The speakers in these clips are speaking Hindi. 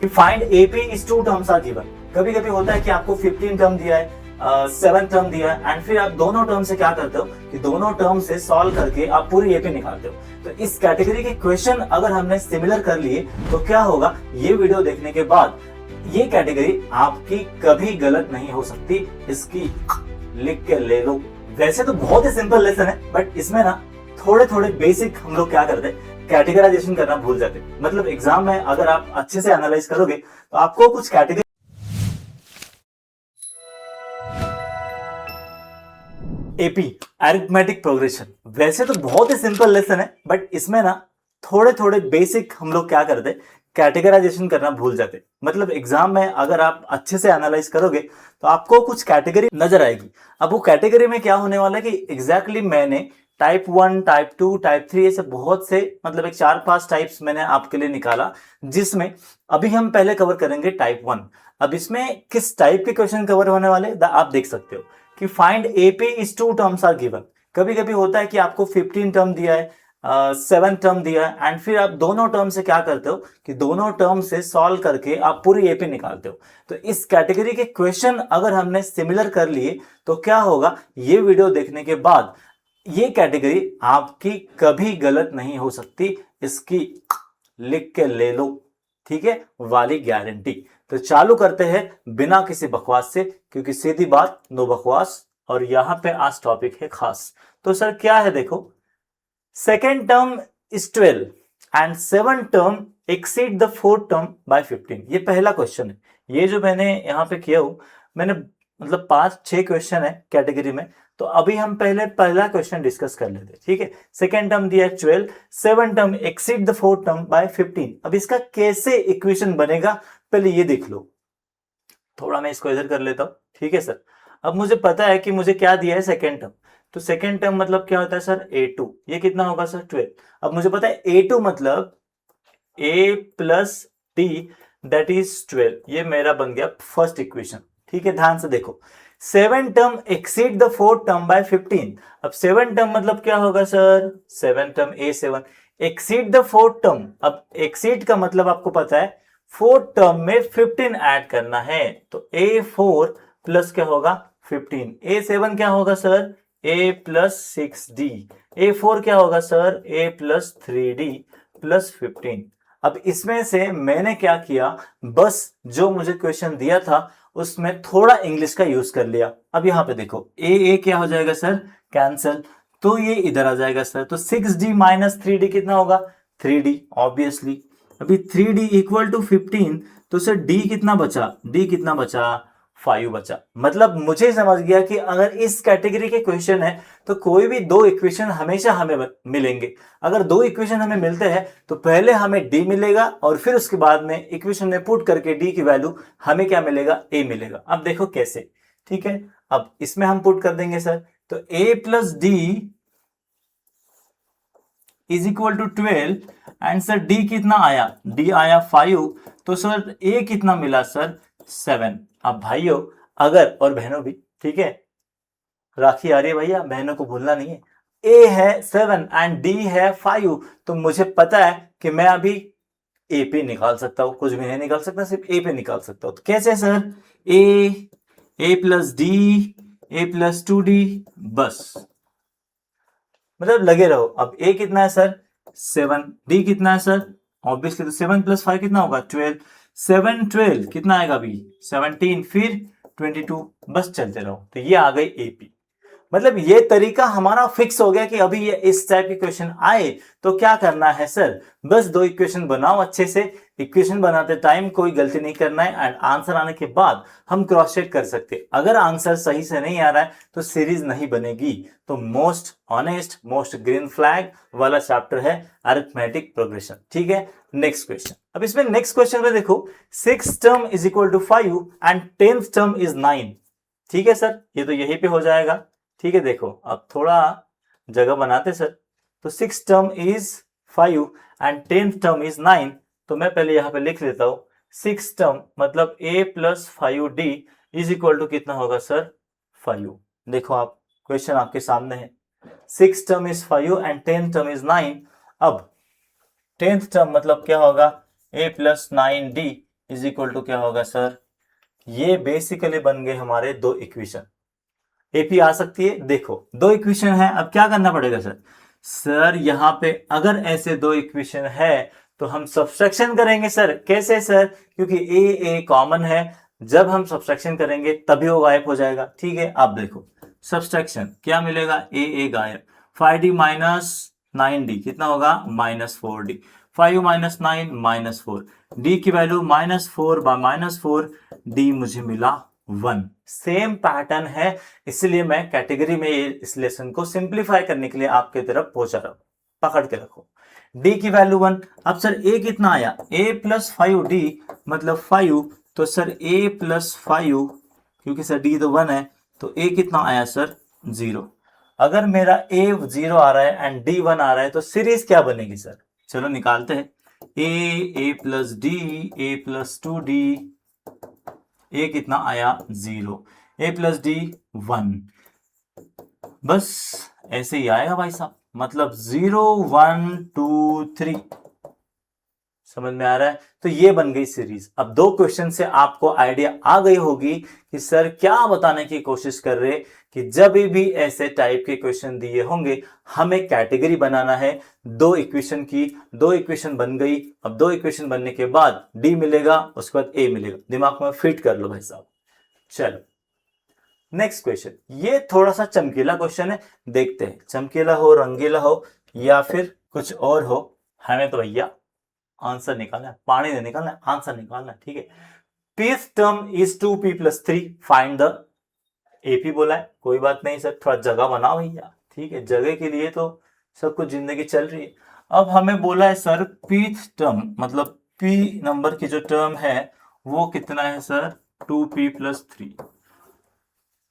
कि find AP is two terms are given. कभी कभी होता है कि आपको 15 टर्म दिया है, 7 टर्म दिया है, एंड फिर आप दोनों टर्म से क्या करते हो कि दोनों टर्म से सॉल्व करके आप पूरी एपी निकालते हो। तो इस कैटेगरी के क्वेश्चन अगर हमने सिमिलर कर लिए तो क्या होगा, ये वीडियो देखने के बाद ये कैटेगरी आपकी कभी गलत नहीं हो सकती, इसकी लिख के ले लो। वैसे तो बहुत ही सिंपल लेसन है, बट इसमें ना थोड़े थोड़े बेसिक हम लोग क्या करते हैं, कैटेगराइजेशन करना भूल जाते। मतलब एग्जाम में अगर आप अच्छे से एनालाइज करोगे तो आपको कुछ कैटेगरी एपी अरिथमेटिक प्रोग्रेशन, वैसे तो बहुत ही सिंपल लेसन है, बट इसमें ना थोड़े थोड़े बेसिक हम लोग क्या करते, कैटेगराइजेशन करना भूल जाते। मतलब एग्जाम में अगर आप अच्छे से एनालाइज करोगे तो आपको कुछ कैटेगरी नजर आएगी। अब वो कैटेगरी में क्या होने वाला है कि एग्जैक्टली मैंने टाइप 1, टाइप 2, टाइप 3 ऐसे बहुत से मतलब एक 4-5 टाइप्स मैंने आपके लिए निकाला, जिसमें अभी हम पहले कवर करेंगे टाइप 1। अब इसमें किस टाइप के क्वेश्चन कवर होने वाले आप देख सकते हो कि find AP is two terms are given. कभी कभी होता है कि आपको 15 टर्म दिया है, 7 टर्म दिया है, एंड फिर आप दोनों टर्म से क्या करते हो कि दोनों टर्म से सॉल्व करके आप पूरी एपी निकालते हो। तो इस कैटेगरी के क्वेश्चन अगर हमने सिमिलर कर लिए तो क्या होगा, ये वीडियो देखने के बाद ये कैटेगरी आपकी कभी गलत नहीं हो सकती, इसकी लिख के ले लो, ठीक है, वाली गारंटी। तो चालू करते हैं बिना किसी बकवास से, क्योंकि सीधी बात नो बकवास, और यहां पे आज टॉपिक है खास। तो सर क्या है, देखो, second term is 12 and 7 term exceed the fourth term by 15। ये पहला क्वेश्चन है। ये जो मैंने यहां पे किया हूं, मैंने मतलब 5-6 क्वेश्चन है कैटेगरी में, तो अभी हम पहले पहला क्वेश्चन डिस्कस कर लेते हैं, ठीक है। सेकेंड टर्म दिया है 12, 7 term exceed the fourth term by 15। अब इसका कैसे इक्वेशन बनेगा पहले ये देख लो। थोड़ा मैं इसको इधर कर लेता हूं, ठीक है सर। अब मुझे पता है कि मुझे क्या दिया है सेकेंड टर्म, तो सेकेंड टर्म मतलब क्या होता है सर, a2। ये कितना होगा सर, 12। अब मुझे पता है a2 मतलब a plus d that is 12। ये मेरा बन गया फर्स्ट इक्वेशन, ठीक है। ध्यान से देखो, 7 term exceed the fourth term by 15। अब 7 टर्म मतलब क्या होगा sir, 7 term a7 exceed the fourth term. अब एक्सीड का मतलब आपको पता है फोर्थ टर्म में 15 ऐड करना है, तो a4 प्लस क्या होगा 15, a7 क्या होगा sir a plus 6d, a4 क्या होगा sir a plus 3d plus 15। अब इसमें से मैंने क्या किया, बस जो मुझे क्वेश्चन दिया था उसमें थोड़ा इंग्लिश का यूज कर लिया। अब यहां पे देखो ए क्या हो जाएगा सर, कैंसल, तो ये इधर आ जाएगा सर। तो 6d माइनस 3d कितना होगा, 3d ऑब्वियसली। अभी 3d इक्वल टू 15, तो सर d कितना बचा, d कितना बचा, 5 बचा। मतलब मुझे समझ गया कि अगर इस कैटेगरी के क्वेश्चन है तो कोई भी दो इक्वेशन हमेशा हमें मिलेंगे। अगर दो इक्वेशन हमें मिलते हैं तो पहले हमें d मिलेगा और फिर उसके बाद में इक्वेशन में पुट करके d की वैल्यू हमें क्या मिलेगा, a मिलेगा। अब देखो कैसे, ठीक है। अब इसमें हम पुट कर देंगे सर, तो a plus D is equal to 12 and sir d कितना आया, d आया 5, तो सर a कितना मिला सर 7। अब भाइयों अगर और बहनों भी, ठीक है, राखी आ रही है भैया, बहनों को भूलना नहीं है, a है 7 एंड d है 5, तो मुझे पता है कि मैं अभी a पे निकाल सकता हूं, कुछ भी नहीं निकाल सकता, सिर्फ a पे निकाल सकता हूं। तो कैसे sir, a plus D, a plus 2d, बस मतलब लगे रहो। अब a कितना है सर 7, d कितना है सर, ऑब्वियसली तो 7 प्लस 5 कितना होगा 12, 7 12 कितना आएगा अभी 17, फिर 22, बस चलते रहो। तो ये आ गई एपी। मतलब ये तरीका हमारा फिक्स हो गया कि अभी ये इस टाइप के क्वेश्चन आए तो क्या करना है सर, बस दो इक्वेशन बनाओ अच्छे से। इक्वेशन बनाते टाइम कोई गलती नहीं करना है, एंड आंसर आने के बाद हम क्रॉस चेक कर सकते हैं। अगर आंसर सही से नहीं आ रहा है तो सीरीज नहीं बनेगी। तो most honest, most green flag वाला चैप्टर है अरिथमेटिक प्रोग्रेशन, ठीक है। नेक्स्ट क्वेश्चन, अब इसमें नेक्स्ट क्वेश्चन में देखो 6 term is equal to 5 and 10th term is 9, ठीक है सर, ये तो यहीं पे हो जाएगा, ठीक है। देखो अब थोड़ा जगह बनाते सर, तो 6 term is 5 and 10th term is 9, तो मैं पहले यहां पे लिख लेता हूं 6 टर्म मतलब a plus 5d is equal to कितना होगा सर 5। देखो आप क्वेश्चन आपके सामने है, 6 term is 5 and 10th term is 9। अब 10th टर्म मतलब क्या होगा a plus 9d is equal to क्या होगा सर, ये बेसिकली बन गए हमारे दो इक्वेशन। एपी आ सकती है, देखो दो इक्वेशन है, अब क्या करना पड़ेगा सर, सर यहां पे अगर ऐसे दो इक्वेशन है तो हम सब्सट्रैक्शन करेंगे सर। कैसे सर, क्योंकि ए कॉमन है, जब हम सब्सट्रैक्शन करेंगे तभी वो गायब हो जाएगा। ठीक है, आप देखो सब्सट्रैक्शन क्या मिलेगा, ए गायब, 5d माइनस 9d कितना होगा, -4d, 5 माइनस 9 -4, डी की वैल्यू -4 बाय -4, डी मुझे मिला 1। सेम पैटर्न है, इसलिए मैं कैटेगरी में इस लेसन को सिंप्लीफाई करने के लिए आपके तरफ पहुंचा रहा हूं, पकड़ के रखो। डी की वैल्यू 1, अब सर ए कितना आया, ए प्लस 5d मतलब 5, तो सर ए प्लस 5, क्योंकि सर डी तो 1 है, तो ए कितना आया सर 0। अगर मेरा ए 0 आ रहा है एंड डी 1 आ रहा है तो सीरीज क्या बनेगी सर, चलो निकालते हैं। ए प्लस डी, ए प्लस 2d, ए कितना आया 0, ए प्लस डी 1, बस ऐसे ही आएगा भाई साहब, मतलब 0 1 2 3। समझ में आ रहा है, तो ये बन गई सीरीज। अब दो क्वेश्चन से आपको आइडिया आ गई होगी कि सर क्या बताने की कोशिश कर रहे, कि जब भी ऐसे टाइप के क्वेश्चन दिए होंगे हमें कैटेगरी बनाना है दो इक्वेशन की। दो इक्वेशन बन गई, अब दो इक्वेशन बनने के बाद डी मिलेगा, उसके बाद ए मिलेगा, दिमाग में फिट कर लो भाई साहब। चलो नेक्स्ट क्वेश्चन, ये थोड़ा सा चमकीला क्वेश्चन है, देखते हैं चमकीला हो, रंगीला हो या फिर कुछ और हो, हमें तो भैया आंसर निकालना है, पानी नहीं निकालना है, आंसर निकालना है। ठीक है, pth term is 2p + 3, find the AP बोला है, कोई बात नहीं सर, थोड़ा जगह बनाओ भैया। ठीक है, जगह के लिए तो सब कुछ जिंदगी चल रही है। अब हमें बोला है सर pth टर्म मतलब p नंबर की जो टर्म है वो कितना है सर, 2p + 3।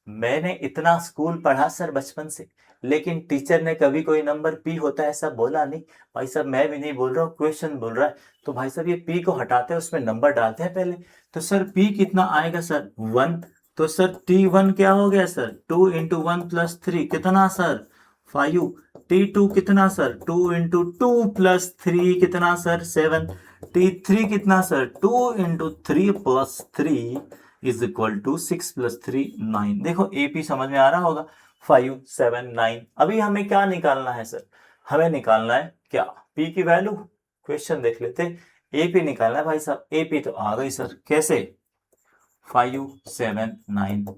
मैंने इतना स्कूल पढ़ा सर बचपन से, लेकिन टीचर ने कभी कोई नंबर पी होता है ऐसा बोला नहीं। भाई साहब मैं भी नहीं बोल रहा हूँ, क्वेश्चन बोल रहा है। तो भाई साहब ये पी को हटाते हैं, उसमें नंबर डालते हैं पहले। तो सर पी कितना आएगा सर 1, तो सर T1 क्या हो गया सर, 2 × 1 + 3 कितना सर 5, T2 कितना सर 2 × 2 + 3 कितना सर 7, T3 कितना सर 2 × 3 + 3 इज इक्वल टू 6 + 3 9। देखो एपी समझ में आ रहा होगा, 5 7 9। अभी हमें क्या निकालना है सर, हमें निकालना है क्या, पी की वैल्यू। क्वेश्चन देख लेते, एपी निकालना है भाई साहब। एपी तो आ गई सर, कैसे 5 7 9।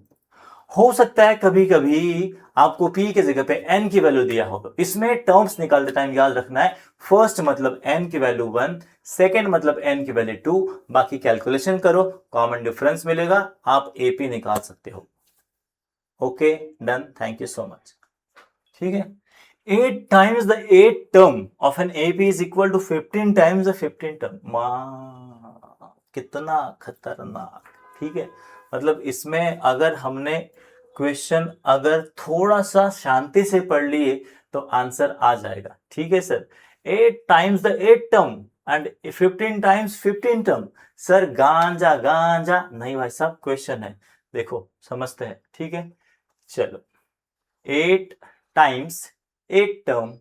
हो सकता है कभी कभी आपको p के जगह पे n की वैल्यू दिया होगा, इसमें टर्म्स निकालते टाइम याद रखना है, फर्स्ट मतलब n की वैल्यू 1, सेकेंड मतलब n की वैल्यू 2, बाकी कैलकुलेशन करो, कॉमन डिफरेंस मिलेगा, आप AP निकाल सकते हो। Okay done, thank you so much. ठीक है, 8 times the 8 term of an AP is equal to 15 times the 15 term। कितना खतरनाक। ठीक है, मतलब इसमें अगर हमने क्वेश्चन अगर थोड़ा सा शांति से पढ़ लिए तो आंसर आ जाएगा। ठीक है sir, 8 times the 8 term and 15 times 15 term। Sir गांजा गांजा नहीं भाई साहब, क्वेश्चन है, देखो समझते हैं। ठीक है, चलो 8 times 8 टर्म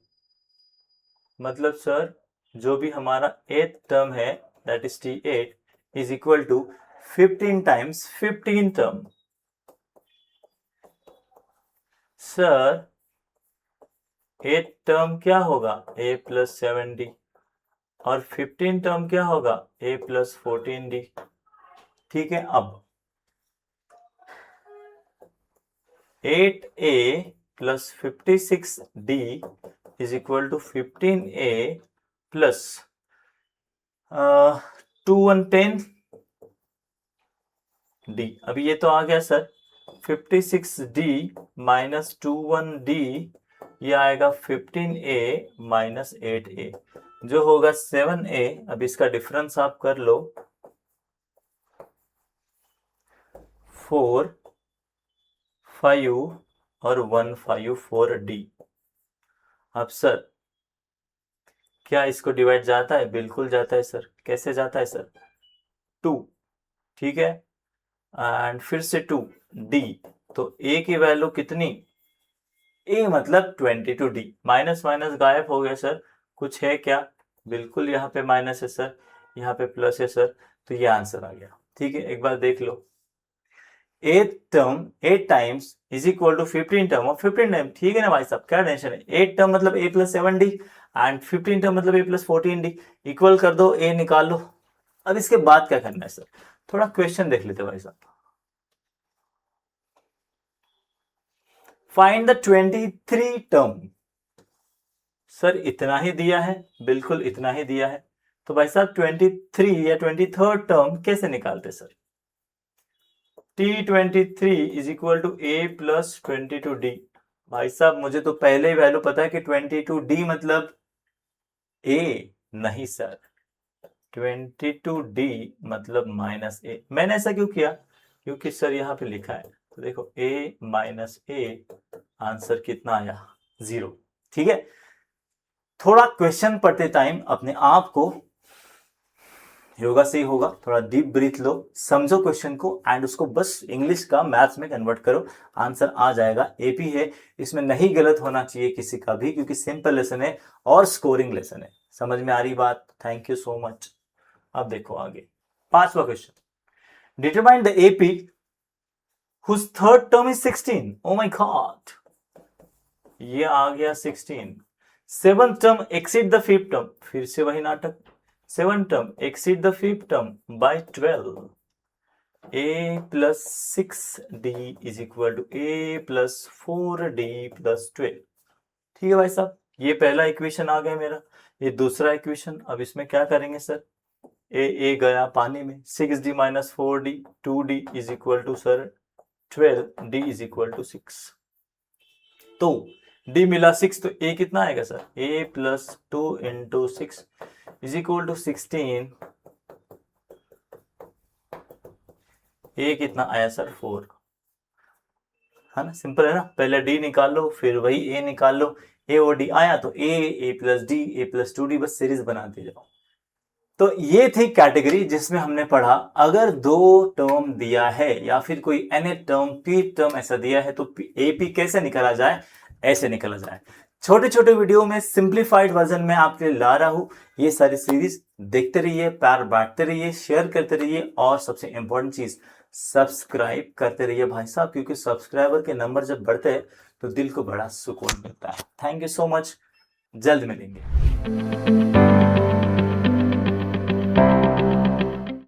मतलब सर जो भी हमारा 8th टर्म है that is T8 is equal to 15 times 15 term. Sir 8th term क्या होगा, a + 7d, और 15 टर्म क्या होगा, a + 14d। ठीक है, अब 8a + 56d is equal to 15a plus 2 1 10 d। अभी ये तो आ गया सर 56d माइनस 21d, ये आएगा 15a माइनस 8a जो होगा 7a। अब इसका डिफरेंस आप कर लो, 4 5 और 1 5 4d। अब सर क्या इसको डिवाइड जाता है, बिल्कुल जाता है सर। कैसे जाता है सर, 2, ठीक है, एंड फिर से 2 d, तो a की वैल्यू कितनी, a मतलब 22d, माइनस माइनस गायब हो गया सर, कुछ है क्या, बिल्कुल यहाँ पे माइनस है सर, यहाँ पे प्लस है सर, तो ये आंसर आ गया। ठीक है, एक बार देख लो, 8 term 8 times is equal to 15 term और 15 टाइम। ठीक है ना भाई साहब, क्या टेंशन है। 8 टर्म मतलब a plus 7d and 15 term मतलब a प्लस 14d। इक्वल कर दो, a निकाल लो। अब इसके बाद क्या करना है सर, थोड़ा क्वेश्चन देख लेते भाई साहब। Find the 23 term. सर इतना ही दिया है, बिल्कुल इतना ही दिया है। तो भाई साहब 23 या 23rd टर्म कैसे निकालते sir. T23 is equal to a plus 22d। भाई साहब मुझे तो पहले ही वैल्यू पता है कि 22d मतलब a, नहीं सर, 22d मतलब माइनस a। मैंने ऐसा क्यों किया, क्योंकि सर यहाँ पे लिखा है, तो देखो a माइनस a, आंसर कितना आया, 0। ठीक है, थोड़ा क्वेश्चन पढ़ते टाइम अपने आप को योगा से ही होगा, थोड़ा डीप ब्रीथ लो, समझो क्वेश्चन को एंड उसको बस इंग्लिश का मैथ्स में कन्वर्ट करो, आंसर आ जाएगा। एपी है, इसमें नहीं गलत होना चाहिए किसी का भी, क्योंकि सिंपल लेसन है और स्कोरिंग लेसन है। समझ में आ रही बात, थैंक यू सो मच। अब देखो आगे, 5वां question, determine the AP whose third term is 16। oh my god, ये आ गया 16। 7th term exceed the 5th term, फिर से वही नाटक, 7th term exceed the 5th term by 12। a plus 6d is equal to a plus 4d plus 12। ठीक है भाई साहब, ये पहला इक्वेशन आ गया मेरा। ये दूसरा इक्वेशन, अब इसमें क्या करेंगे सर, ए गया पानी में, 6d minus 4d, 2d is equal to sir 12d is equal to 6। तो d मिला 6, तो a कितना आएगा sir, a plus 2 into 6 is equal to 16। a कितना आया सर, 4, है ना, सिंपल है ना। पहले d निकाल लो, फिर वही a निकाल लो, a और d आया तो a plus d, a plus 2d, बस सीरीज बनाते जाओ। तो ये थी कैटेगरी जिसमें हमने पढ़ा, अगर 2 टर्म दिया है या फिर कोई nth टर्म p टर्म ऐसा दिया है तो एपी कैसे निकाला जाए, ऐसे निकाला जाए। छोटे छोटे वीडियो में सिंप्लीफाइड वर्जन में आपके लिए ला रहा हूं। ये सारी सीरीज देखते रहिए, प्यार बांटते रहिए, शेयर करते रहिए और सबसे इंपॉर्टेंट चीज सब्सक्राइब करते रहिए भाई साहब, क्योंकि सब्सक्राइबर के नंबर जब बढ़ते हैं तो दिल को बड़ा सुकून मिलता है। थैंक यू सो मच, जल्द मिलेंगे।